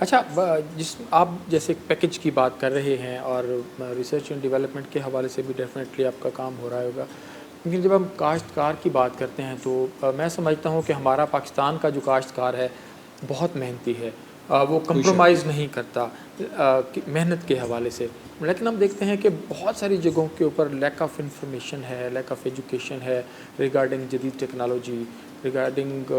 اچھا جس آپ جیسے پیکج کی بات کر رہے ہیں اور ریسرچ اینڈ ڈیولپمنٹ کے حوالے سے بھی ڈیفینیٹلی آپ کا کام ہو رہا ہوگا، لیکن جب ہم کاشتکار کی بات کرتے ہیں تو میں سمجھتا ہوں کہ ہمارا پاکستان کا جو کاشتکار ہے بہت محنتی ہے، وہ کمپرومائز نہیں کرتا محنت کے حوالے سے، لیکن ہم دیکھتے ہیں کہ بہت ساری جگہوں کے اوپر لیک آف انفارمیشن ہے، لیک آف ایجوکیشن ہے ریگارڈنگ جدید ٹیکنالوجی، ریگارڈنگ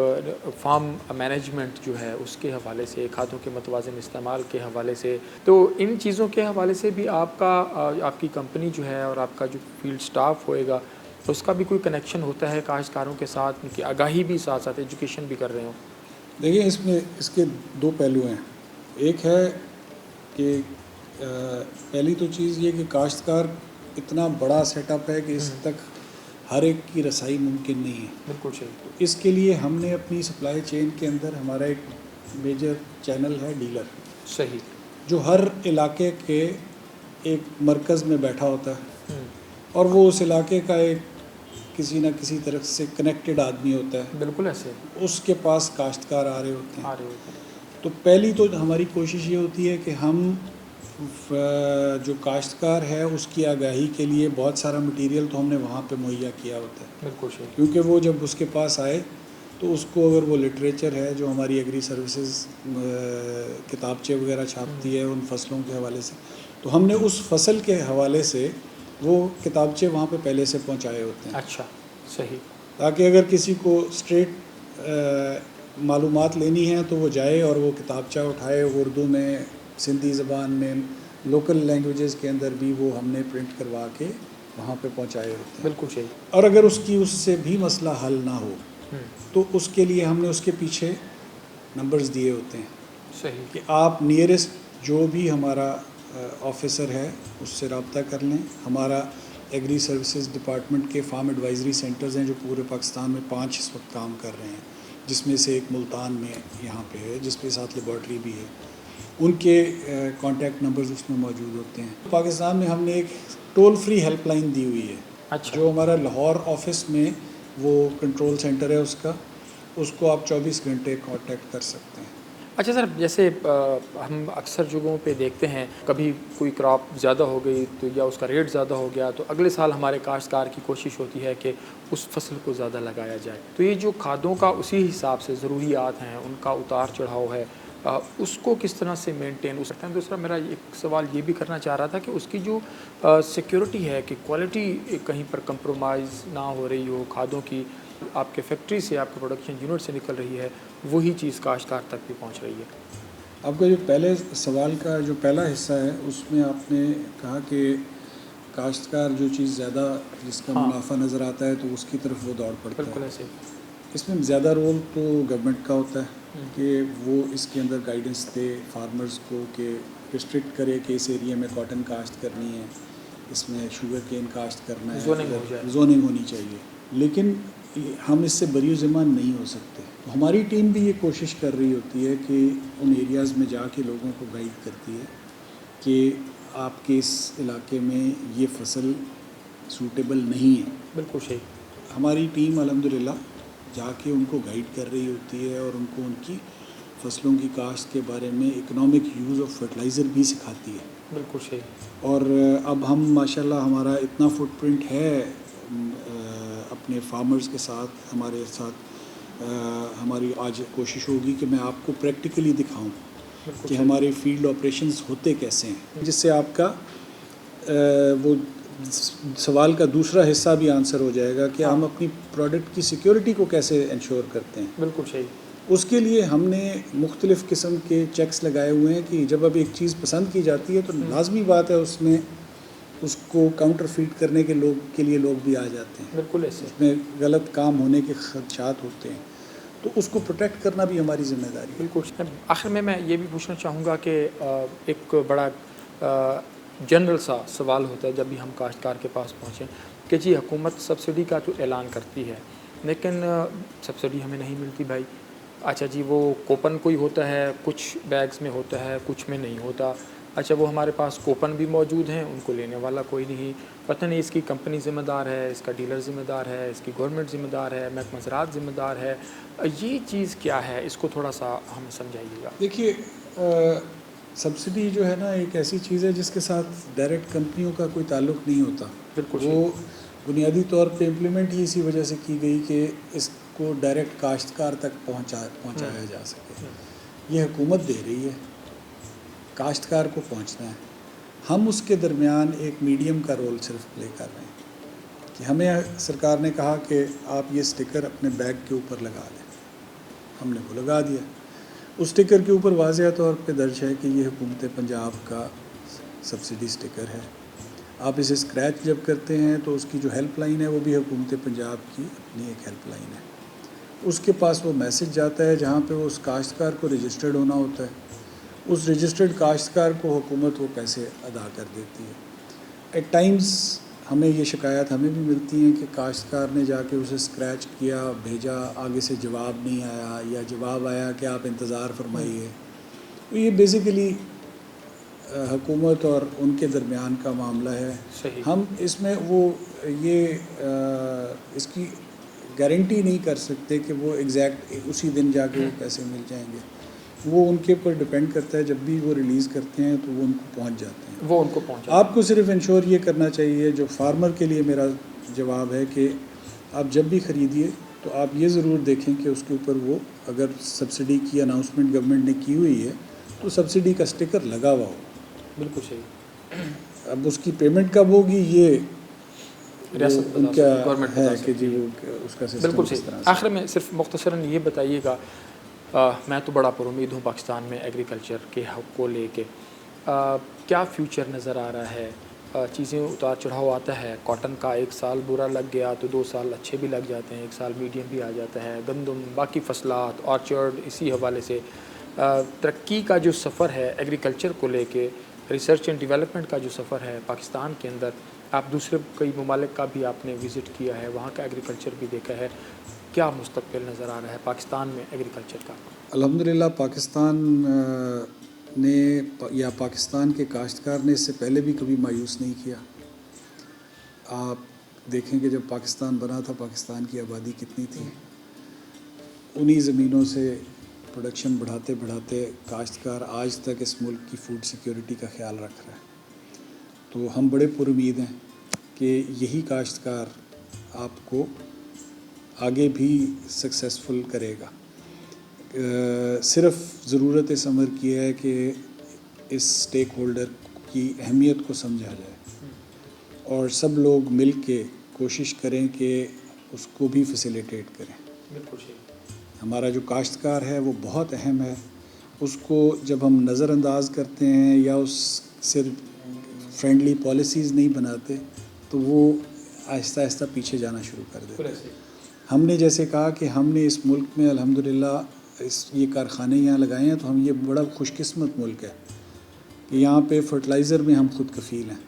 فارم مینجمنٹ جو ہے اس کے حوالے سے، کھادوں کے متوازن استعمال کے حوالے سے، تو ان چیزوں کے حوالے سے بھی آپ کی کمپنی جو ہے اور آپ کا جو فیلڈ سٹاف ہوئے گا اس کا بھی کوئی کنیکشن ہوتا ہے کاشتکاروں کے ساتھ، ان کی آگاہی بھی ساتھ ساتھ ایجوکیشن بھی کر رہے ہوں؟ دیکھیے اس کے دو پہلو ہیں. ایک ہے کہ پہلی تو چیز یہ کہ کاشتکار اتنا بڑا سیٹ اپ ہے کہ اس تک ہر ایک کی رسائی ممکن نہیں ہے. بالکل صحیح. اس کے لیے ہم نے اپنی سپلائی چین کے اندر ہمارا ایک میجر چینل ہے ڈیلر، صحیح. جو ہر علاقے کے ایک مرکز میں بیٹھا ہوتا ہے اور وہ اس علاقے کا ایک کسی نہ کسی طرح سے کنیکٹڈ آدمی ہوتا ہے. بالکل ایسے اس کے پاس کاشتکار آ رہے ہوتے ہیں. آ رہے ہوتے ہیں. تو پہلی تو ہماری کوشش یہ ہوتی ہے کہ ہم جو کاشتکار ہے اس کی آگاہی کے لیے بہت سارا مٹیریل تو ہم نے وہاں پہ مہیا کیا ہوتا ہے. بالکل صحیح. کیونکہ وہ جب اس کے پاس آئے تو اس کو اگر وہ لٹریچر ہے جو ہماری ایگری سروسز کتابچے وغیرہ چھاپتی ہے ان فصلوں کے حوالے سے، تو ہم نے اس فصل کے حوالے سے وہ کتابچے وہاں پہ پہلے سے پہنچائے ہوتے ہیں. اچھا صحیح. تاکہ اگر کسی کو اسٹریٹ معلومات لینی ہے تو وہ جائے اور وہ کتابچہ اٹھائے، اردو میں، سندھی زبان میں، لوکل لینگویجز کے اندر بھی وہ ہم نے پرنٹ کروا کے وہاں پہ پہنچائے ہوتے ہیں. بالکل صحیح. اور اگر اس سے بھی مسئلہ حل نہ ہو تو اس کے لیے ہم نے اس کے پیچھے نمبرز دیے ہوتے ہیں. صحیح. کہ آپ نیئرسٹ جو بھی ہمارا آفیسر ہے اس سے رابطہ کر لیں. ہمارا ایگری سروسز ڈپارٹمنٹ کے فارم ایڈوائزری سینٹرز ہیں جو پورے پاکستان میں 5 اس وقت کام کر رہے ہیں، جس میں سے ایک ملتان میں یہاں پہ ہے جس کے ساتھ لیبارٹری بھی ہے. ان کے کانٹیکٹ نمبرز اس میں موجود ہوتے ہیں. پاکستان میں ہم نے ایک ٹول فری ہیلپ لائن دی ہوئی ہے. اچھا. جو ہمارا لاہور آفس میں وہ کنٹرول سینٹر ہے اس کو آپ 24 گھنٹے کانٹیکٹ کر سکتے ہیں. اچھا سر، جیسے ہم اکثر جگہوں پہ دیکھتے ہیں کبھی کوئی کراپ زیادہ ہو گئی تو یا اس کا ریٹ زیادہ ہو گیا تو اگلے سال ہمارے کاشتکار کی کوشش ہوتی ہے کہ اس فصل کو زیادہ لگایا جائے. تو یہ جو کھادوں کا اسی حساب سے ضروریات ہیں، ان کا اتار چڑھاؤ ہے، اس کو کس طرح سے مینٹین ہو سکتا ہے؟ دوسرا میرا ایک سوال یہ بھی کرنا چاہ رہا تھا کہ اس کی جو سیکیورٹی ہے کہ کوالٹی کہیں پر کمپرومائز نہ ہو رہی ہو کھادوں کی، آپ کے فیکٹری سے، آپ کے پروڈکشن یونٹ سے نکل رہی ہے، وہی چیز کاشتکار تک بھی پہنچ رہی ہے. آپ کا جو پہلے سوال کا جو پہلا حصہ ہے اس میں آپ نے کہا کہ کاشتکار جو چیز زیادہ جس کا منافع نظر آتا ہے تو اس کی طرف وہ دوڑ پڑتا ہے. بالکل ایسے. اس میں زیادہ رول تو گورنمنٹ کا ہوتا ہے کہ وہ اس کے اندر گائیڈنس دے فارمرز کو کہ ریسٹرکٹ کرے کہ اس ایریا میں کاٹن کاشت کرنی ہے، اس میں شوگر کین کاشت کرنا ہے، زوننگ ہونی چاہیے. لیکن ہم اس سے بری ذمہ نہیں ہو سکتے. ہماری ٹیم بھی یہ کوشش کر رہی ہوتی ہے کہ ان ایریاز میں جا کے لوگوں کو گائیڈ کرتی ہے کہ آپ کے اس علاقے میں یہ فصل سوٹیبل نہیں ہے. بالکل صحیح. ہماری ٹیم الحمدللہ جا کے ان کو گائیڈ کر رہی ہوتی ہے اور ان کو ان کی فصلوں کی کاشت کے بارے میں اکنامک یوز آف فرٹیلائزر بھی سکھاتی ہے. بالکل صحیح. اور اب ہم ماشاءاللہ ہمارا اتنا فٹ پرنٹ ہے اپنے فارمرز کے ساتھ، ہمارے ساتھ ہماری آج کوشش ہوگی کہ میں آپ کو پریکٹیکلی دکھاؤں کہ ہمارے فیلڈ آپریشنز ہوتے کیسے ہیں، جس سے آپ کا وہ سوال کا دوسرا حصہ بھی آنسر ہو جائے گا کہ ہم اپنی پروڈکٹ کی سیکیورٹی کو کیسے انشور کرتے ہیں. بالکل صحیح. اس کے لیے ہم نے مختلف قسم کے چیکس لگائے ہوئے ہیں کہ جب اب ایک چیز پسند کی جاتی ہے تو لازمی بات ہے اس میں اس کو کاؤنٹر فیٹ کرنے کے لیے لوگ بھی آ جاتے ہیں. بالکل ایسے. اس میں غلط کام ہونے کے خدشات ہوتے ہیں، تو اس کو پروٹیکٹ کرنا بھی ہماری ذمہ داری ہے. بالکل. آخر میں یہ بھی پوچھنا چاہوں گا کہ ایک بڑا جنرل سا سوال ہوتا ہے جب بھی ہم کاشتکار کے پاس پہنچیں کہ جی حکومت سبسڈی کا تو اعلان کرتی ہے لیکن سبسڈی ہمیں نہیں ملتی بھائی. اچھا جی، وہ کوپن کوئی ہوتا ہے، کچھ بیگز میں ہوتا ہے، کچھ میں نہیں ہوتا. اچھا وہ ہمارے پاس کوپن بھی موجود ہیں، ان کو لینے والا کوئی نہیں، پتہ نہیں اس کی کمپنی ذمہ دار ہے، اس کا ڈیلر ذمہ دار ہے، اس کی گورنمنٹ ذمہ دار ہے، محکمہ زراعت ذمہ دار ہے، یہ چیز کیا ہے؟ اس کو تھوڑا سا ہمیں سمجھائیے گا۔ دیکھیے سبسڈی جو ہے نا ایک ایسی چیز ہے جس کے ساتھ ڈائریکٹ کمپنیوں کا کوئی تعلق نہیں ہوتا، بالکل وہ بنیادی طور پہ امپلیمنٹ ہی اسی وجہ سے کی گئی کہ اس کو ڈائریکٹ کاشتکار تک پہنچایا جا سکے۔ یہ حکومت دے رہی ہے، کاشتکار کو پہنچنا ہے، ہم اس کے درمیان ایک میڈیم کا رول صرف پلے کر رہے ہیں کہ ہمیں سرکار نے کہا کہ آپ یہ سٹیکر اپنے بیگ کے اوپر لگا دیں، ہم نے وہ لگا دیا۔ اس سٹیکر کے اوپر واضح طور پہ درج ہے کہ یہ حکومت پنجاب کا سبسڈی سٹیکر ہے۔ آپ اسے اسکریچ جب کرتے ہیں تو اس کی جو ہیلپ لائن ہے وہ بھی حکومت پنجاب کی اپنی ایک ہیلپ لائن ہے، اس کے پاس وہ میسج جاتا ہے جہاں پہ وہ اس کاشتکار کو رجسٹرڈ ہونا ہوتا ہے، اس رجسٹرڈ کاشتکار کو حکومت وہ پیسے ادا کر دیتی ہے۔ ایٹ ٹائمز ہمیں یہ شکایات ہمیں بھی ملتی ہیں کہ کاشتکار نے جا کے اسے اسکریچ کیا، بھیجا، آگے سے جواب نہیں آیا، یا جواب آیا کہ آپ انتظار فرمائیے۔ تو یہ بیسیکلی حکومت اور ان کے درمیان کا معاملہ ہے۔ صحیح۔ ہم اس میں اس کی گارنٹی نہیں کر سکتے کہ وہ ایگزیکٹ اسی دن جا کے وہ پیسے مل جائیں گے، وہ ان کے اوپر ڈپینڈ کرتا ہے، جب بھی وہ ریلیز کرتے ہیں تو وہ ان کو پہنچ جاتے ہیں، وہ ان کو پہنچا۔ آپ کو صرف انشور یہ کرنا چاہیے، جو فارمر کے لیے میرا جواب ہے کہ آپ جب بھی خریدیے تو آپ یہ ضرور دیکھیں کہ اس کے اوپر وہ اگر سبسڈی کی اناؤنسمنٹ گورنمنٹ نے کی ہوئی ہے تو سبسڈی کا سٹیکر لگا ہوا ہو۔ بالکل صحیح۔ اب اس کی پیمنٹ کب ہوگی یہ ریاست ان کا گورنمنٹ ہے کہ جی وہ اس کا سسٹم بالکل کس صحیح۔ طرح سے۔ آخر میں صرف مختصراً یہ بتائیے گا، میں تو بڑا پر امید ہوں پاکستان میں ایگریکلچر کے حق کو لے کے، کیا فیوچر نظر آ رہا ہے؟ چیزیں اتار چڑھاؤ آتا ہے، کاٹن کا ایک سال برا لگ گیا تو 2 سال اچھے بھی لگ جاتے ہیں، 1 سال میڈیم بھی آ جاتا ہے، گندم، باقی فصلات، آرچرڈ، اسی حوالے سے ترقی کا جو سفر ہے ایگریکلچر کو لے کے، ریسرچ اینڈ ڈیولپمنٹ کا جو سفر ہے پاکستان کے اندر، آپ دوسرے کئی ممالک کا بھی آپ نے وزٹ کیا ہے، وہاں کا ایگریکلچر بھی دیکھا ہے، کیا مستقبل نظر آ رہا ہے پاکستان میں ایگریکلچر کا؟ الحمدللہ پاکستان نے یا پاکستان کے کاشتکار نے اس سے پہلے بھی کبھی مایوس نہیں کیا۔ آپ دیکھیں کہ جب پاکستان بنا تھا پاکستان کی آبادی کتنی تھی، انہی زمینوں سے پروڈکشن بڑھاتے بڑھاتے کاشتکار آج تک اس ملک کی فوڈ سیکیورٹی کا خیال رکھ رہا ہے۔ تو ہم بڑے پر امید ہیں کہ یہی کاشتکار آپ کو آگے بھی سکسیسفل کرے گا۔ صرف ضرورت اس امر کی ہے کہ اس سٹیک ہولڈر کی اہمیت کو سمجھا جائے اور سب لوگ مل کے کوشش کریں کہ اس کو بھی فیسیلیٹیٹ کریں۔ بالکل صحیح۔ ہمارا جو کاشتکار ہے وہ بہت اہم ہے، اس کو جب ہم نظر انداز کرتے ہیں یا اس سے فرینڈلی پالیسیز نہیں بناتے تو وہ آہستہ آہستہ پیچھے جانا شروع کر دیتے ہیں۔ ہم نے جیسے کہا کہ ہم نے اس ملک میں الحمدللہ یہ کارخانے یہاں لگائے ہیں، تو ہم یہ بڑا خوش قسمت ملک ہے کہ یہاں پہ فرٹیلائزر میں ہم خود کفیل ہیں۔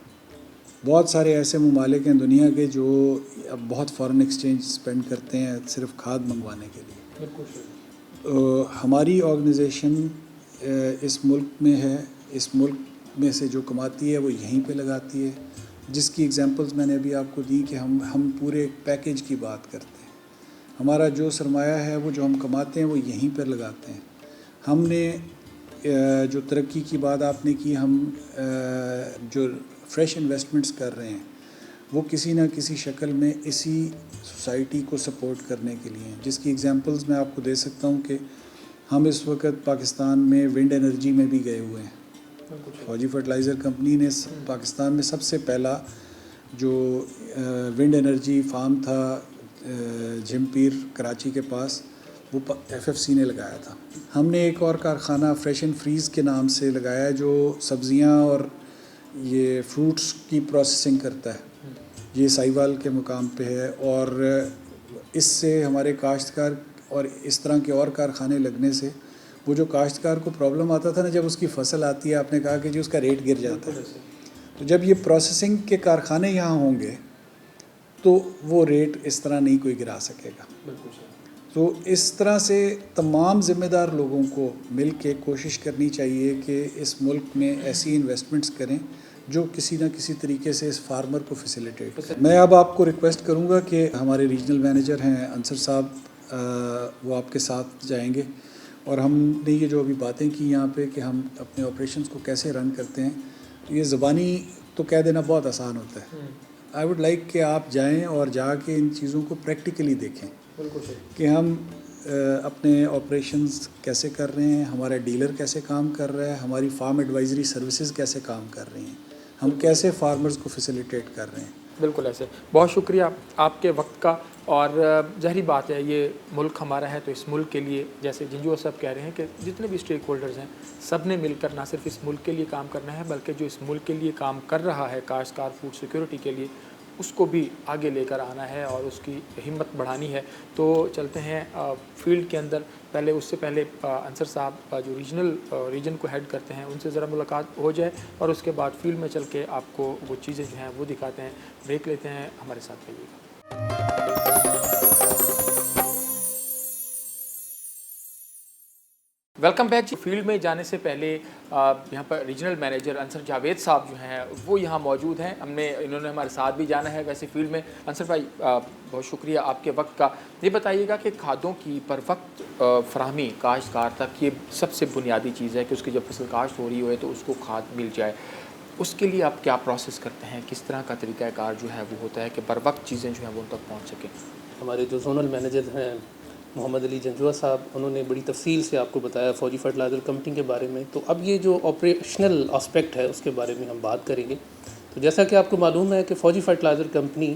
بہت سارے ایسے ممالک ہیں دنیا کے جو اب بہت فارن ایکسچینج اسپینڈ کرتے ہیں صرف کھاد منگوانے کے لیے۔ ہماری آرگنائزیشن اس ملک میں ہے، اس ملک میں سے جو کماتی ہے وہ یہیں پہ لگاتی ہے، جس کی ایگزامپلز میں نے ابھی آپ کو دی کہ ہم پورے پیکیج کی بات کرتے ہیں۔ ہمارا جو سرمایہ ہے وہ جو ہم کماتے ہیں وہ یہیں پر لگاتے ہیں۔ ہم نے جو ترقی کی بات آپ نے کی، ہم جو فریش انویسٹمنٹس کر رہے ہیں وہ کسی نہ کسی شکل میں اسی سوسائٹی کو سپورٹ کرنے کے لیے ہیں، جس کی ایگزامپلز میں آپ کو دے سکتا ہوں کہ ہم اس وقت پاکستان میں ونڈ انرجی میں بھی گئے ہوئے ہیں۔ فوجی فرٹیلائزر کمپنی نے پاکستان میں سب سے پہلا جو ونڈ انرجی فارم تھا جھمپیر کراچی کے پاس، وہ FFC نے لگایا تھا۔ ہم نے ایک اور کارخانہ فریش اینڈ فریز کے نام سے لگایا ہے جو سبزیاں اور یہ فروٹس کی پروسیسنگ کرتا ہے، یہ سائیوال کے مقام پہ ہے، اور اس سے ہمارے کاشتکار اور اس طرح کے اور کارخانے لگنے سے وہ جو کاشتکار کو پرابلم آتا تھا نا جب اس کی فصل آتی ہے، آپ نے کہا کہ جی اس کا ریٹ گر جاتا ہے، تو جب یہ پروسیسنگ کے کارخانے یہاں ہوں گے تو وہ ریٹ اس طرح نہیں کوئی گرا سکے گا۔ تو اس طرح سے تمام ذمہ دار لوگوں کو مل کے کوشش کرنی چاہیے کہ اس ملک میں ایسی انویسٹمنٹس کریں جو کسی نہ کسی طریقے سے اس فارمر کو فیسیلیٹیٹ کریں. میں اب آپ کو ریکویسٹ کروں گا کہ ہمارے ریجنل مینیجر ہیں انصر صاحب، وہ آپ کے ساتھ جائیں گے اور ہم نے یہ جو ابھی باتیں کی یہاں پہ کہ ہم اپنے آپریشنس کو کیسے رن کرتے ہیں، یہ زبانی تو کہہ دینا بہت آسان ہوتا ہے. آئی ووڈ لائک کہ آپ جائیں اور جا کے ان چیزوں کو پریکٹیکلی دیکھیں کہ ہم اپنے آپریشنز کیسے کر رہے ہیں، ہمارا ڈیلر کیسے کام کر رہا ہے، ہماری فارم ایڈوائزری سروسز کیسے کام کر رہی ہیں، ہم کیسے فارمرز کو فیسیلیٹیٹ کر رہے ہیں. بالکل ایسے. بہت شکریہ آپ کے وقت کا. اور ظاہری بات ہے یہ ملک ہمارا ہے تو اس ملک کے لیے جیسے جنجو صاحب کہہ رہے ہیں کہ جتنے بھی اسٹیک ہولڈرز ہیں سب نے مل کر نہ صرف اس ملک کے لیے کام کرنا ہے بلکہ جو اس ملک کے لیے کام کر رہا ہے کاشتکار فوڈ سیکورٹی کے لیے اس کو بھی آگے لے کر آنا ہے اور اس کی ہمت بڑھانی ہے. تو چلتے ہیں فیلڈ کے اندر. پہلے اس سے پہلے انصر صاحب جو ریجن کو ہیڈ کرتے ہیں ان سے ذرا ملاقات ہو جائے اور اس کے بعد فیلڈ میں چل کے آپ کو وہ چیزیں جو ہیں وہ دکھاتے ہیں. بریک لیتے ہیں، ہمارے ساتھ رہیے گا. Welcome back. فیلڈ میں جانے سے پہلے یہاں پر ریجنل مینیجر انصر جاوید صاحب جو ہیں وہ یہاں موجود ہیں. انہوں نے ہمارے ساتھ بھی جانا ہے ویسے فیلڈ میں. انصر بھائی بہت شکریہ آپ کے وقت کا. یہ بتائیے گا کہ کھادوں کی پر وقت فراہمی کاشتکار تک یہ سب سے بنیادی چیز ہے کہ اس کی جب فصل کاشت ہو رہی ہوئے تو اس کو کھاد مل جائے. اس کے لیے آپ کیا پروسیس کرتے ہیں، کس طرح کا طریقہ کار جو ہے وہ ہوتا ہے کہ بر وقت چیزیں جو ہیں وہ ان تک پہنچ سکیں؟ ہمارے جو زونل مینیجر ہیں محمد علی جنجوہ صاحب، انہوں نے بڑی تفصیل سے آپ کو بتایا فوجی فرٹیلائزر کمپنی کے بارے میں. تو اب یہ جو آپریشنل اسپیکٹ ہے اس کے بارے میں ہم بات کریں گے. تو جیسا کہ آپ کو معلوم ہے کہ فوجی فرٹیلائزر کمپنی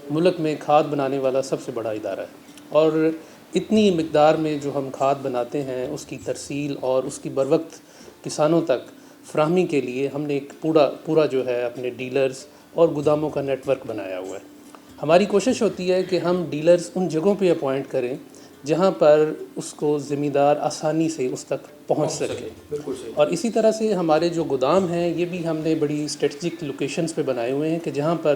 ملک میں کھاد بنانے والا سب سے بڑا ادارہ ہے اور اتنی مقدار میں جو ہم کھاد بناتے ہیں اس کی ترسیل اور اس کی بروقت کسانوں تک فراہمی کے لیے ہم نے ایک پورا جو ہے اپنے ڈیلرز اور گوداموں کا نیٹ ورک بنایا ہوا ہے. ہماری کوشش ہوتی ہے کہ ہم ڈیلرز ان جگہوں پہ اپوائنٹ کریں جہاں پر اس کو ذمہ دار آسانی سے اس تک پہنچ سکے. اور اسی طرح سے ہمارے جو گودام ہیں یہ بھی ہم نے بڑی اسٹریٹجک لوکیشنز پہ بنائے ہوئے ہیں کہ جہاں پر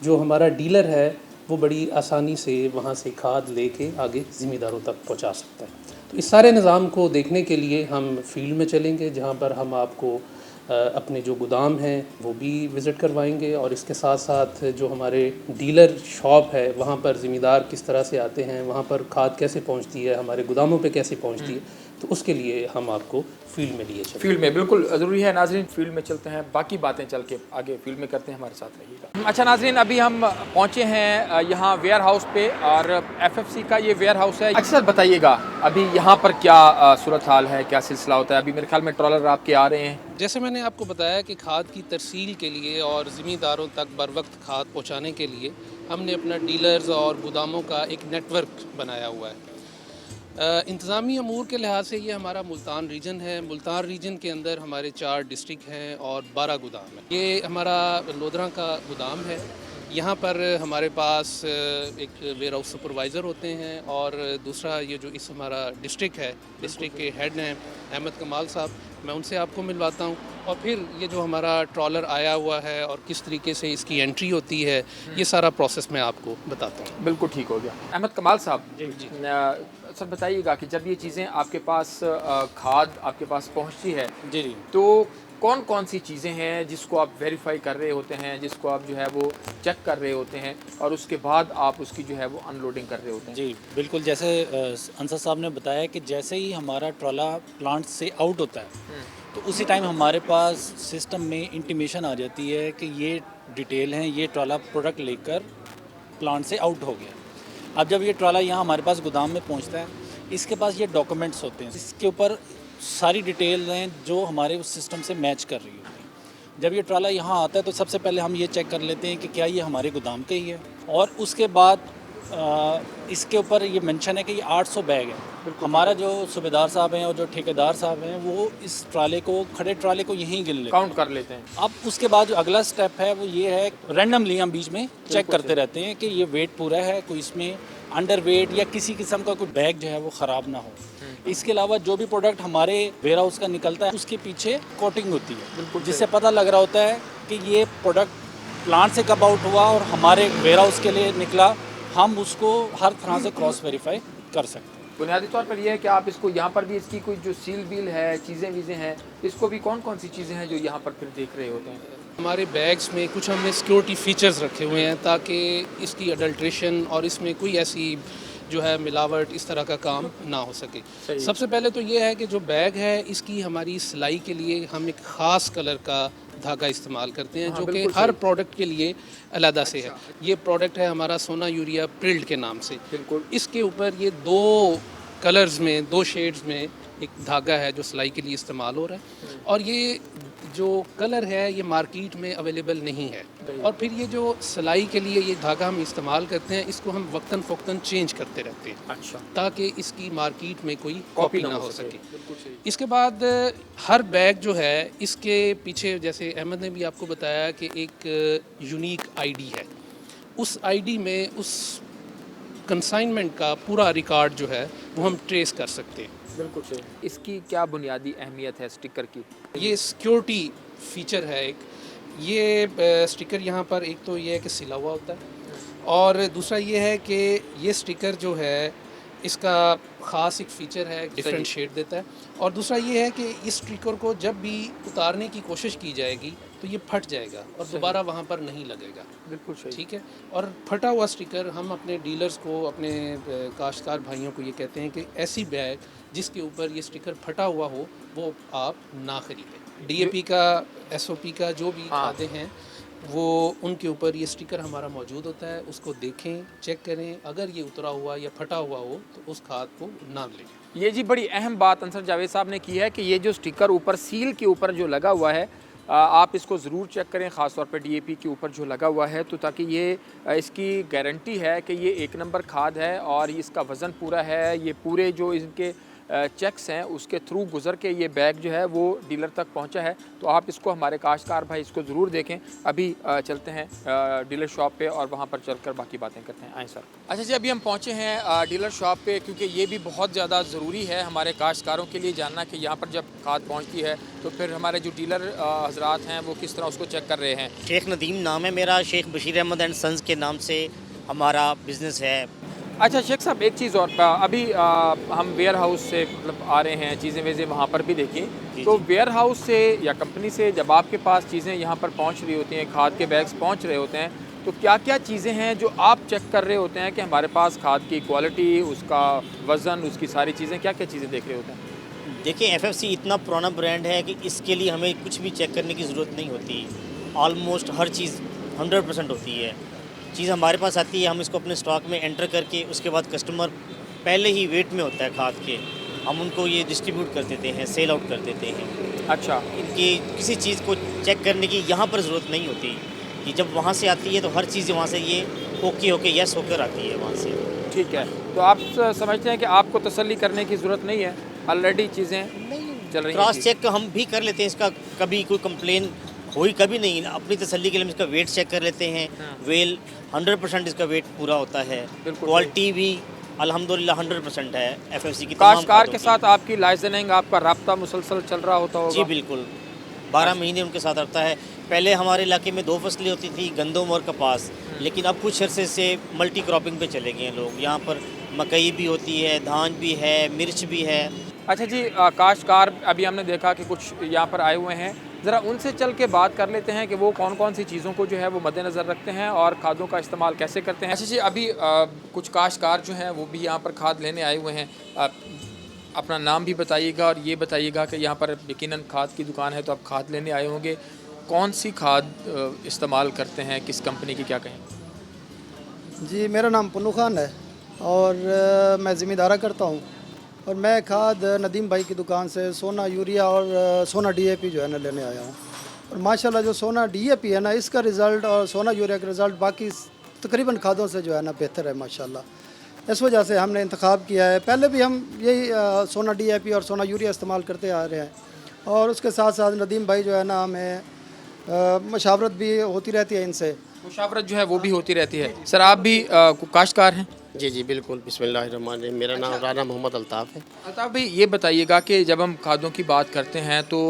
جو ہمارا ڈیلر ہے وہ بڑی آسانی سے وہاں سے کھاد لے کے آگے ذمہ داروں تک پہنچا سکتا ہے. تو اس سارے نظام کو دیکھنے کے لیے ہم فیلڈ میں چلیں گے جہاں پر ہم آپ کو اپنے جو گودام ہیں وہ بھی وزٹ کروائیں گے اور اس کے ساتھ ساتھ جو ہمارے ڈیلر شاپ ہے وہاں پر ذمہ دار کس طرح سے آتے ہیں، وہاں پر کھاد کیسے پہنچتی ہے، ہمارے گوداموں پہ کیسے پہنچتی ہے. تو اس کے لیے ہم آپ کو فیلڈ میں لیے چلیں. فیلڈ میں بالکل ضروری ہے. ناظرین فیلڈ میں چلتے ہیں، باقی باتیں چل کے آگے فیلڈ میں کرتے ہیں. ہمارے ساتھ رہیے گا. اچھا ناظرین، ابھی ہم پہنچے ہیں یہاں ویئر ہاؤس پہ اور FFC کا یہ ویئر ہاؤس ہے. اکثر بتائیے گا ابھی یہاں پر کیا صورت حال ہے، کیا سلسلہ ہوتا ہے؟ ابھی میرے خیال میں ٹرالر آپ کے آ رہے ہیں. جیسے میں نے آپ کو بتایا کہ کھاد کی ترسیل کے لیے اور ذمہ داروں تک بر وقت کھاد پہنچانے کے لیے ہم نے اپنا ڈیلرز اور گوداموں کا ایک نیٹ ورک بنایا ہوا ہے. انتظامی امور کے لحاظ سے یہ ہمارا ملتان ریجن ہے. ملتان ریجن کے اندر ہمارے 4 ڈسٹرکٹ ہیں اور 12 گودام ہیں. یہ ہمارا لودھراں کا گودام ہے. یہاں پر ہمارے پاس ایک ویئر ہاؤس سپروائزر ہوتے ہیں اور دوسرا یہ جو اس ہمارا ڈسٹرکٹ ہے، ڈسٹرکٹ کے ہیڈ ہیں احمد کمال صاحب، میں ان سے آپ کو ملواتا ہوں. اور پھر یہ جو ہمارا ٹرالر آیا ہوا ہے اور کس طریقے سے اس کی انٹری ہوتی ہے یہ سارا پروسیس میں آپ کو بتاتا ہوں. بالکل ٹھیک ہو گیا. احمد کمال صاحب، جی سر بتائیے گا کہ جب یہ چیزیں آپ کے پاس کھاد آپ کے پاس پہنچتی ہے جی تو کون کون سی چیزیں ہیں جس کو آپ ویریفائی کر رہے ہوتے ہیں، جس کو آپ جو ہے وہ چیک کر رہے ہوتے ہیں اور اس کے بعد آپ اس کی جو ہے وہ ان لوڈنگ کر رہے ہوتے ہیں؟ جی بالکل، جیسے انصر صاحب نے بتایا کہ جیسے ہی ہمارا ٹرالا پلانٹ سے آؤٹ ہوتا ہے تو اسی ٹائم ہمارے پاس سسٹم میں انٹیمیشن آ جاتی ہے کہ یہ ڈیٹیل ہیں، یہ ٹرالا پروڈکٹ لے کر پلانٹ سے آؤٹ ہو گیا. اب جب یہ ٹرالا یہاں ہمارے پاس گودام میں پہنچتا ہے، اس کے پاس یہ ڈاکومنٹس ہوتے ہیں، اس کے اوپر ساری ڈیٹیل ہیں جو ہمارے اس سسٹم سے میچ کر رہی ہوتی ہیں. جب یہ ٹرالا یہاں آتا ہے تو سب سے پہلے ہم یہ چیک کر لیتے ہیں کہ کیا یہ ہمارے گودام کا ہی ہے، اور اس کے بعد اس کے اوپر یہ مینشن ہے کہ یہ 800 بیگ ہے. ہمارا جو صوبے دار صاحب ہیں اور جو ٹھیکیدار صاحب ہیں وہ اس ٹرالے کو، کھڑے ٹرالے کو یہیں گن لیتے ہیں، کاؤنٹ کر لیتے ہیں. اب اس کے بعد جو اگلا سٹیپ ہے وہ یہ ہے رینڈملی ہم بیچ میں چیک کرتے رہتے ہیں کہ یہ ویٹ پورا ہے، کوئی اس میں انڈر ویٹ یا کسی قسم کا کوئی بیگ جو ہے وہ خراب نہ ہو. اس کے علاوہ جو بھی پروڈکٹ ہمارے ویئر ہاؤس کا نکلتا ہے اس کے پیچھے کوٹنگ ہوتی ہے جس سے پتہ لگ رہا ہوتا ہے کہ یہ پروڈکٹ پلانٹ سے کب آؤٹ ہوا اور ہمارے ویئر ہاؤس کے لیے نکلا. ہم اس کو ہر طرح سے کراس ویریفائی کر سکتے ہیں۔ بنیادی طور پر یہ ہے کہ آپ اس کو یہاں پر بھی اس کی کوئی جو سیل ویل ہے، چیزیں ویزیں ہیں، اس کو بھی کون کون سی چیزیں ہیں جو یہاں پر پھر دیکھ رہے ہوتے ہیں؟ ہمارے بیگز میں کچھ ہم نے سیکورٹی فیچرز رکھے ہوئے ہیں تاکہ اس کی اڈلٹریشن اور اس میں کوئی ایسی جو ہے ملاوٹ اس طرح کا کام نہ ہو سکے۔ سب سے پہلے تو یہ ہے کہ جو بیگ ہے اس کی ہماری سلائی کے لیے ہم ایک خاص کلر کا دھاگا استعمال کرتے ہیں جو کہ ہر پروڈکٹ کے لیے علیحدہ سے ہے۔ یہ پروڈکٹ ہے ہمارا سونا یوریا پرلڈ کے نام سے۔ بالکل اس کے اوپر یہ 2 کلرز میں 2 شیڈز میں ایک دھاگا ہے جو سلائی کے لیے استعمال ہو رہا ہے، اور یہ جو کلر ہے یہ مارکیٹ میں اویلیبل نہیں ہے، اور پھر یہ جو سلائی کے لیے یہ دھاگا ہم استعمال کرتے ہیں اس کو ہم وقتاً فوقتاً چینج کرتے رہتے ہیں اچھا، تاکہ اس کی مارکیٹ میں کوئی کاپی نہ ہو سکے۔ اس کے بعد ہر بیگ جو ہے اس کے پیچھے جیسے احمد نے بھی آپ کو بتایا کہ ایک یونیک آئی ڈی ہے، اس آئی ڈی میں اس کنسائنمنٹ کا پورا ریکارڈ جو ہے وہ ہم ٹریس کر سکتے ہیں۔ بالکل صحیح۔ اس کی کیا بنیادی اہمیت ہے سٹیکر کی؟ یہ سیکیورٹی فیچر ہے ایک، یہ سٹیکر یہاں پر ایک تو یہ ہے کہ سلا ہوا ہوتا ہے، اور دوسرا یہ ہے کہ یہ سٹیکر جو ہے اس کا خاص ایک فیچر ہے، ڈفرینٹ شیڈ دیتا ہے، اور دوسرا یہ ہے کہ اس سٹیکر کو جب بھی اتارنے کی کوشش کی جائے گی تو یہ پھٹ جائے گا اور دوبارہ وہاں پر نہیں لگے گا۔ بالکل صحیح، ٹھیک ہے، اور پھٹا ہوا سٹیکر ہم اپنے ڈیلرز کو، اپنے کاشتکار بھائیوں کو یہ کہتے ہیں کہ ایسی بیگ جس کے اوپر یہ سٹیکر پھٹا ہوا ہو وہ آپ نہ خریدیں۔ ڈی اے پی کا، ایس او پی کا جو بھی کھادیں ہیں وہ ان کے اوپر یہ سٹیکر ہمارا موجود ہوتا ہے، اس کو دیکھیں، چیک کریں، اگر یہ اترا ہوا یا پھٹا ہوا ہو تو اس کھاد کو نہ لیں۔ یہ جی بڑی اہم بات انصر جاوید صاحب نے کی ہے کہ یہ جو سٹیکر اوپر سیل کے اوپر جو لگا ہوا ہے آپ اس کو ضرور چیک کریں، خاص طور پہ ڈی اے پی کے اوپر جو لگا ہوا ہے، تو تاکہ یہ اس کی گارنٹی ہے کہ یہ 1 نمبر کھاد ہے اور اس کا وزن پورا ہے، یہ پورے جو ان کے چیکس ہیں اس کے تھرو گزر کے یہ بیگ جو ہے وہ ڈیلر تک پہنچا ہے۔ تو آپ اس کو، ہمارے کاشتکار بھائی اس کو ضرور دیکھیں۔ ابھی چلتے ہیں ڈیلر شاپ پہ اور وہاں پر چل کر باقی باتیں کرتے ہیں۔ آئیں سر۔ اچھا جی، ابھی ہم پہنچے ہیں ڈیلر شاپ پہ، کیونکہ یہ بھی بہت زیادہ ضروری ہے ہمارے کاشتکاروں کے لیے جاننا کہ یہاں پر جب کھاد پہنچتی ہے تو پھر ہمارے جو ڈیلر حضرات ہیں وہ کس طرح اس کو چیک کر رہے ہیں۔ شیخ ندیم نام ہے میرا، شیخ بشیر احمد اینڈ سنز کے نام سے ہمارا بزنس ہے۔ اچھا شیخ صاحب، ایک چیز اور، ابھی ہم ویئر ہاؤس سے مطلب آ رہے ہیں، چیزیں ویزیں وہاں پر بھی دیکھیں، تو ویئر ہاؤس سے یا کمپنی سے جب آپ کے پاس چیزیں یہاں پر پہنچ رہی ہوتی ہیں، کھاد کے بیگز پہنچ رہے ہوتے ہیں، تو کیا کیا چیزیں ہیں جو آپ چیک کر رہے ہوتے ہیں کہ ہمارے پاس کھاد کی کوالٹی، اس کا وزن، اس کی ساری چیزیں، کیا کیا چیزیں دیکھ رہے ہوتے ہیں؟ دیکھیں ایف ایف سی اتنا پرانا برانڈ ہے کہ اس کے لیے ہمیں کچھ بھی چیک کرنے کی ضرورت نہیں ہوتی، آلموسٹ ہر چیز 100% ہوتی ہے۔ چیز ہمارے پاس آتی ہے، ہم اس کو اپنے اسٹاک میں انٹر کر کے اس کے بعد کسٹمر پہلے ہی ویٹ میں ہوتا ہے کھاد کے، ہم ان کو یہ ڈسٹریبیوٹ کر دیتے ہیں، سیل آؤٹ کر دیتے ہیں۔ اچھا، ان کی کسی چیز کو چیک کرنے کی یہاں پر ضرورت نہیں ہوتی، کہ جب وہاں سے آتی ہے تو ہر چیز وہاں سے یہ اوکے ہو کے یس ہو کر آتی ہے وہاں سے۔ ٹھیک ہے، تو آپ سمجھتے ہیں کہ آپ کو تسلی کرنے کی ضرورت نہیں ہے، آلریڈی چیزیں چل رہی ہیں؟ کراس چیک ہم بھی کر لیتے ہیں، اس کا کبھی کوئی کمپلین ہوئی کبھی نہیں، اپنی تسلی کے لیے ہم اس کا ویٹ چیک کر لیتے ہیں، ویل 100% اس کا ویٹ پورا ہوتا ہے، کوالٹی بھی الحمدللہ 100% ہے ایف ایف سی کی تمام کاشتکار کے ساتھ آپ کی لائسننگ، آپ کا رابطہ مسلسل چل رہا ہوتا ہوگا؟ جی بالکل، 12 مہینے ان کے ساتھ رہتا ہے۔ پہلے ہمارے علاقے میں 2 فصلیں ہوتی تھی، گندم اور کپاس، لیکن اب کچھ عرصے سے ملٹی کراپنگ پہ چلے گئے ہیں لوگ، یہاں پر مکئی بھی ہوتی ہے، دھان بھی ہے، مرچ بھی ہے۔ اچھا جی، کاشتکار ابھی ہم نے دیکھا کہ کچھ یہاں پر آئے ہوئے ہیں، ذرا ان سے چل کے بات کر لیتے ہیں کہ وہ کون کون سی چیزوں کو جو ہے وہ مد نظر رکھتے ہیں اور کھادوں کا استعمال کیسے کرتے ہیں۔ اچھا جی، ابھی کچھ کاشتکار جو ہیں وہ بھی یہاں پر کھاد لینے آئے ہوئے ہیں، اپنا نام بھی بتائیے گا اور یہ بتائیے گا کہ یہاں پر یقیناً کھاد کی دکان ہے تو آپ کھاد لینے آئے ہوں گے، کون سی کھاد استعمال کرتے ہیں، کس کمپنی کی، کیا کہیں؟ جی، میرا نام پنو خان ہے اور میں ذمہ دارہ کرتا ہوں، اور میں کھاد ندیم بھائی کی دکان سے سونا یوریا اور سونا ڈی اے پی جو ہے نا لینے آیا ہوں، اور ماشاءاللہ جو سونا ڈی اے پی ہے نا، اس کا رزلٹ اور سونا یوریا کا رزلٹ باقی تقریباً کھادوں سے جو ہے نا بہتر ہے ماشاءاللہ۔ اس وجہ سے ہم نے انتخاب کیا ہے، پہلے بھی ہم یہی سونا ڈی اے پی اور سونا یوریا استعمال کرتے آ رہے ہیں، اور اس کے ساتھ ساتھ ندیم بھائی جو ہے نا ہمیں مشاورت بھی ہوتی رہتی ہے، ان سے مشاورت جو ہے وہ بھی ہوتی رہتی ہے۔ سر آپ بھی کاشتکار ہیں؟ جی جی بالکل، بسم اللہ الرحمن الرحیم، میرا نام رانا محمد الطاف ہے۔ الطاف بھائی یہ بتائیے گا کہ جب ہم کھادوں کی بات کرتے ہیں تو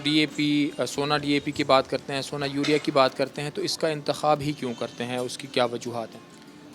ڈی اے پی، سونا ڈی اے پی کی بات کرتے ہیں، سونا یوریا کی بات کرتے ہیں، تو اس کا انتخاب ہی کیوں کرتے ہیں، اس کی کیا وجوہات ہیں؟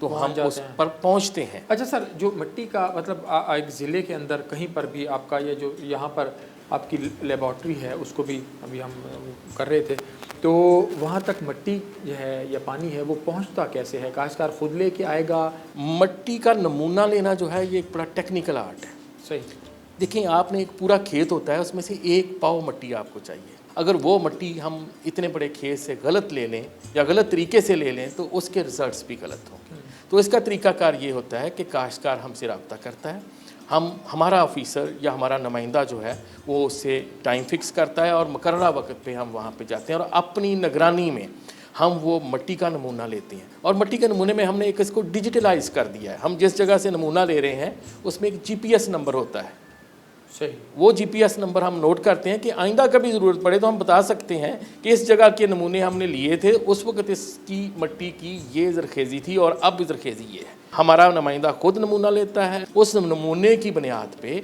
تو ہم اس پر پہنچتے ہیں۔ اچھا سر، جو مٹی کا مطلب ایک ضلع کے اندر کہیں پر بھی آپ کا یہ جو یہاں پر آپ کی لیبارٹری ہے اس کو بھی ابھی ہم کر رہے تھے، تو وہاں تک مٹی جو ہے یا پانی ہے وہ پہنچتا کیسے ہے؟ کاشتکار خود لے کے آئے گا؟ مٹی کا نمونہ لینا جو ہے یہ ایک بڑا ٹیکنیکل آرٹ ہے۔ صحیح۔ دیکھیں، آپ نے ایک پورا کھیت ہوتا ہے، اس میں سے 1 پاؤ مٹی آپ کو چاہیے۔ اگر وہ مٹی ہم اتنے بڑے کھیت سے غلط لے لیں یا غلط طریقے سے لے لیں تو اس کے ریزلٹس بھی غلط ہوں۔ تو اس کا طریقہ کار یہ ہوتا ہے کہ کاشتکار ہم سے رابطہ کرتا ہے، ہمارا آفیسر یا ہمارا نمائندہ جو ہے وہ اس سے ٹائم فکس کرتا ہے اور مقررہ وقت پہ ہم وہاں پہ جاتے ہیں اور اپنی نگرانی میں ہم وہ مٹی کا نمونہ لیتے ہیں۔ اور مٹی کے نمونے میں ہم نے اس کو ڈیجیٹلائز کر دیا ہے۔ ہم جس جگہ سے نمونہ لے رہے ہیں اس میں ایک GPS نمبر ہوتا ہے۔ صحیح۔ وہ GPS نمبر ہم نوٹ کرتے ہیں کہ آئندہ کبھی ضرورت پڑے تو ہم بتا سکتے ہیں کہ اس جگہ کے نمونے ہم نے لیے تھے، اس وقت اس کی مٹی کی یہ زرخیزی تھی اور اب زرخیزی یہ ہے۔ ہمارا نمائندہ خود نمونہ لیتا ہے، اس نمونے کی بنیاد پہ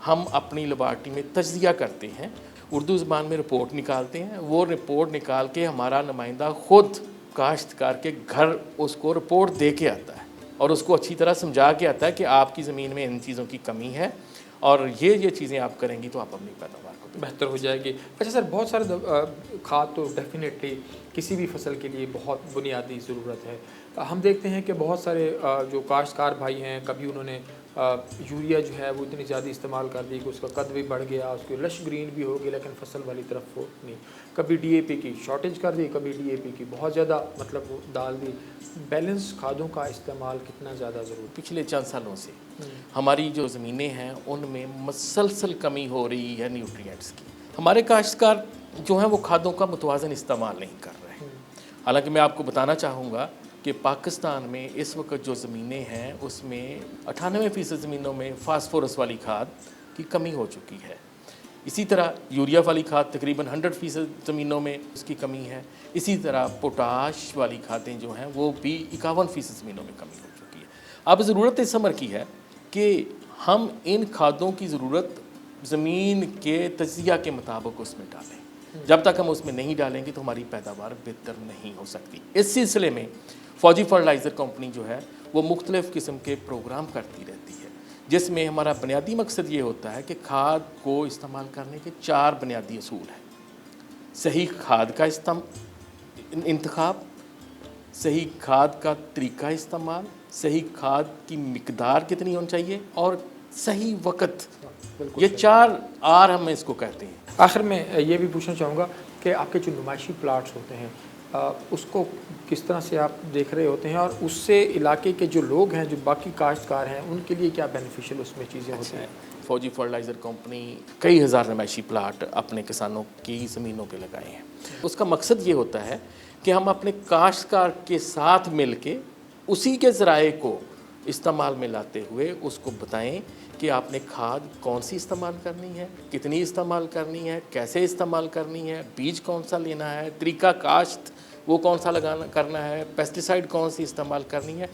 ہم اپنی لیبارٹری میں تجزیہ کرتے ہیں، اردو زبان میں رپورٹ نکالتے ہیں۔ وہ رپورٹ نکال کے ہمارا نمائندہ خود کاشتکار کے گھر اس کو رپورٹ دے کے آتا ہے اور اس کو اچھی طرح سمجھا کے آتا ہے کہ آپ کی زمین میں ان چیزوں کی کمی ہے اور یہ چیزیں آپ کریں گی تو آپ اپنی پیداوار کو بہتر ہو جائے گی۔ اچھا سر، بہت سارے کھاد تو ڈیفینیٹلی کسی بھی فصل کے لیے بہت بنیادی ضرورت ہے۔ ہم دیکھتے ہیں کہ بہت سارے جو کاشتکار بھائی ہیں، کبھی انہوں نے یوریا جو ہے وہ اتنی زیادہ استعمال کر دی کہ اس کا قد بھی بڑھ گیا، اس کی لش گرین بھی ہو گئی، لیکن فصل والی طرف وہ نہیں۔ کبھی DAP کی شارٹیج کر دی، کبھی DAP کی بہت زیادہ مطلب ڈال دی۔ بیلنس کھادوں کا استعمال کتنا زیادہ ضروری؟ پچھلے چند سالوں سے ہماری جو زمینیں ہیں ان میں مسلسل کمی ہو رہی ہے نیوٹریئنٹس کی۔ ہمارے کاشتکار جو ہیں وہ کھادوں کا متوازن استعمال نہیں کر رہے۔ حالانکہ میں آپ کو بتانا چاہوں گا کہ پاکستان میں اس وقت جو زمینیں ہیں اس میں 98% زمینوں میں فاسفورس والی کھاد کی کمی ہو چکی ہے۔ اسی طرح یوریا والی کھاد تقریباً 100% زمینوں میں اس کی کمی ہے۔ اسی طرح پوٹاش والی کھادیں جو ہیں وہ بھی 51% زمینوں میں کمی ہو چکی ہے۔ اب ضرورت اس امر کی ہے کہ ہم ان کھادوں کی ضرورت زمین کے تجزیہ کے مطابق اس میں ڈالیں۔ جب تک ہم اس میں نہیں ڈالیں گے تو ہماری پیداوار بہتر نہیں ہو سکتی۔ اس سلسلے میں فوجی فرٹیلائزر کمپنی جو ہے وہ مختلف قسم کے پروگرام کرتی رہتی ہے، جس میں ہمارا بنیادی مقصد یہ ہوتا ہے کہ کھاد کو استعمال کرنے کے 4 بنیادی اصول ہیں۔ صحیح کھاد کا انتخاب، صحیح کھاد کا طریقہ استعمال، صحیح کھاد کی مقدار کتنی ہونی چاہیے اور صحیح وقت۔ یہ 4 آر ہم اس کو کہتے ہیں۔ آخر میں یہ بھی پوچھنا چاہوں گا کہ آپ کے جو نمائشی پلاٹس ہوتے ہیں اس کو کس طرح سے آپ دیکھ رہے ہوتے ہیں اور اس سے علاقے کے جو لوگ ہیں جو باقی کاشتکار ہیں ان کے لیے کیا بینیفیشل اس میں چیزیں ہوتی ہیں؟ فوجی فرٹیلائزر کمپنی کئی ہزار نمائشی پلاٹ اپنے کسانوں کی زمینوں پہ لگائے ہیں۔ اس کا مقصد یہ ہوتا ہے کہ ہم اپنے کاشتکار کے ساتھ مل کے اسی کے ذرائع کو استعمال میں لاتے ہوئے اس کو بتائیں کہ آپ نے کھاد کون سی استعمال کرنی ہے، کتنی استعمال کرنی ہے، کیسے استعمال کرنی ہے، بیج کون سا لینا ہے، طریقہ کاشت وہ کون سا کرنا ہے، پیسٹیسائڈ کون سی استعمال کرنی ہے،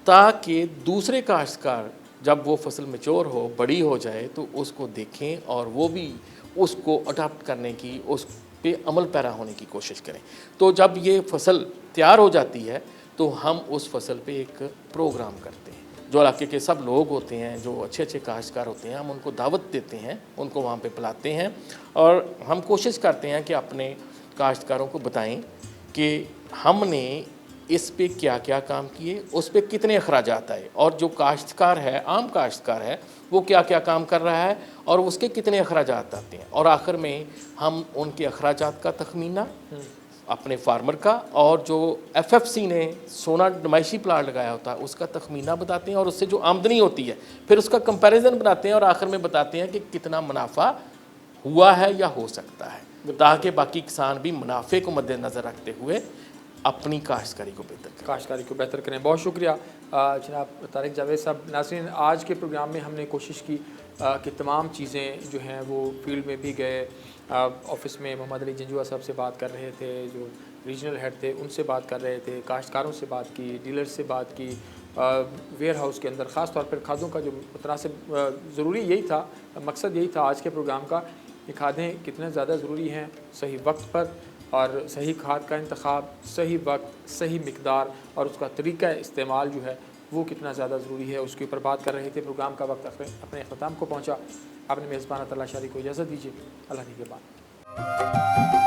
تاکہ دوسرے کاشتکار جب وہ فصل میچور ہو، بڑی ہو جائے تو اس کو دیکھیں اور وہ بھی اس کو اڈاپٹ کرنے کی، اس پہ عمل پیرا ہونے کی کوشش کریں۔ تو جب یہ فصل تیار ہو جاتی ہے تو ہم اس فصل پہ ایک پروگرام کرتے ہیں۔ جو علاقے کے سب لوگ ہوتے ہیں، جو اچھے اچھے کاشتکار ہوتے ہیں، ہم ان کو دعوت دیتے ہیں، ان کو وہاں پہ بلاتے ہیں اور ہم کوشش کرتے ہیں کہ اپنے کاشتکاروں کو بتائیں کہ ہم نے اس پہ کیا کیا کام کیے، اس پہ کتنے اخراجات آئے، اور جو کاشتکار ہے، عام کاشتکار ہے، وہ کیا کیا کام کر رہا ہے اور اس کے کتنے اخراجات آتے ہیں، اور آخر میں ہم ان کے اخراجات کا تخمینہ اپنے فارمر کا اور جو FFC نے سونا نمائشی پلاٹ لگایا ہوتا ہے اس کا تخمینہ بتاتے ہیں، اور اس سے جو آمدنی ہوتی ہے پھر اس کا کمپیریزن بناتے ہیں اور آخر میں بتاتے ہیں کہ کتنا منافع ہوا ہے یا ہو سکتا ہے، تاکہ باقی کسان بھی منافع کو مد نظر رکھتے ہوئے اپنی کاشتکاری کو بہتر کریں۔ بہت شکریہ جناب طارق جاوید صاحب۔ ناظرین، آج کے پروگرام میں ہم نے کوشش کی کہ تمام چیزیں جو ہیں وہ فیلڈ میں بھی گئے، آفس میں محمد علی جنجوعہ صاحب سے بات کر رہے تھے، جو ریجنل ہیڈ تھے ان سے بات کر رہے تھے، کاشتکاروں سے بات کی، ڈیلر سے بات کی، ویئر ہاؤس کے اندر خاص طور پر کھادوں کا جو متناسب ضروری یہی تھا، مقصد یہی تھا آج کے پروگرام کا کہ کھادیں کتنے زیادہ ضروری ہیں، صحیح وقت پر اور صحیح کھاد کا انتخاب، صحیح وقت، صحیح مقدار اور اس کا طریقہ استعمال جو ہے وہ کتنا زیادہ ضروری ہے، اس کے اوپر بات کر رہے تھے۔ پروگرام کا وقت اپنے اختتام کو پہنچا۔ اپنے میزبان عطا اللہ شاری کو اجازت دیجیے۔ اللہ نگہبان۔